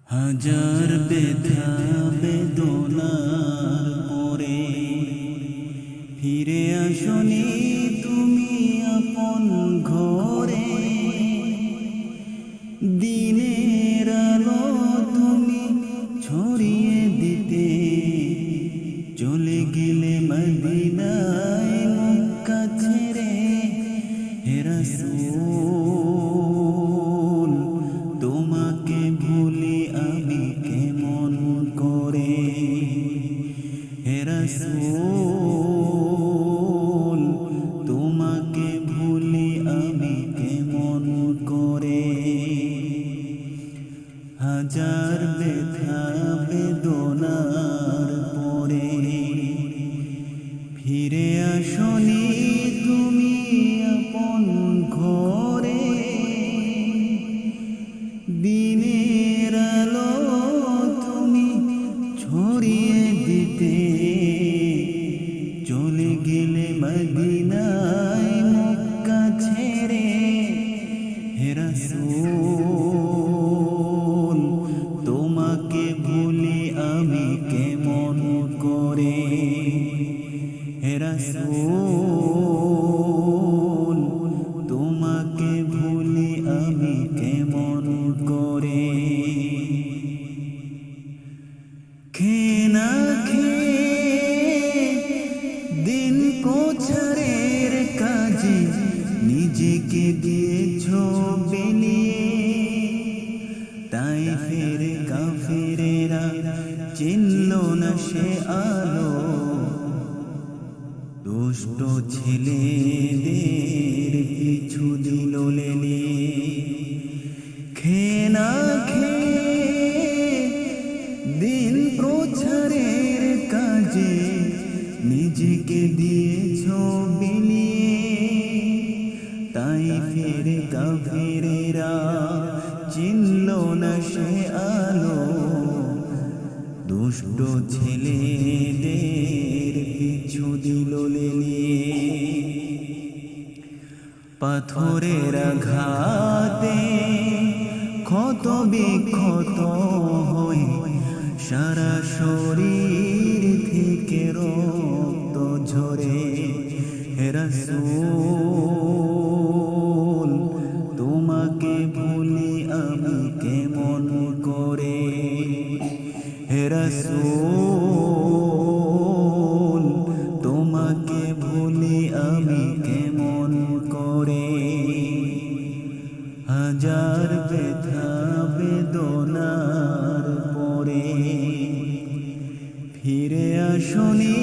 হাজার ব্যথা বেদনার পরে ফিরে আসনি তুমি আপন ঘরে। দিনের আলো তুমি ছড়িয়ে দিতে চলে গেলে মদিনায় মক্কা ছেড়ে। হে রাসূল তোমাকে ভুলি আমি কেমন করে। হে রাসূল তোমাকে ভুলি আমি কেমন করে। হাজার ব্যথা বেদনার পরে ফিরে আসনি তুমি আপন ঘরে। দিনের আলো তুমি ছড়িয়ে দিতে চলে গেলে মদিনায় মক্কা ছেড়ে। হে রাসূল তোমাকে ভুলি আমি কেমন করে। হে রাসূল তোমাকে ভুলি আমি কেমন করে। খেয়ে না খেয়ে দিন প্রচারের কাজে নিজেকে দিয়েছ বিলিয়ে। তাই ফের কাফেরেরা চিনল না সে আলো। দুষ্ট ছেলেদের পিছু দিল লেলিয়ে। খেয়ে না খেয়ে দিন প্রচারের কাজে নিজেকে দিয়েছ বিলিয়ে। তাই ফের কাফেরেরা চিনল না সে আলো। দুষ্ট ছেলেদের পিছু দিল লেলিয়ে। পাথরের আঘাতে ক্ষত বিক্ষত হয়ে সারা শরীর থেকে রক্ত ঝরে। হে রাসূল তোমাকে ভুলি আমি কেমন করে। হে রাসূল তোমাকে ভুলি আমি কেমন করে। হাজার ব্যথা বেদনার পরে ফিরে আসনি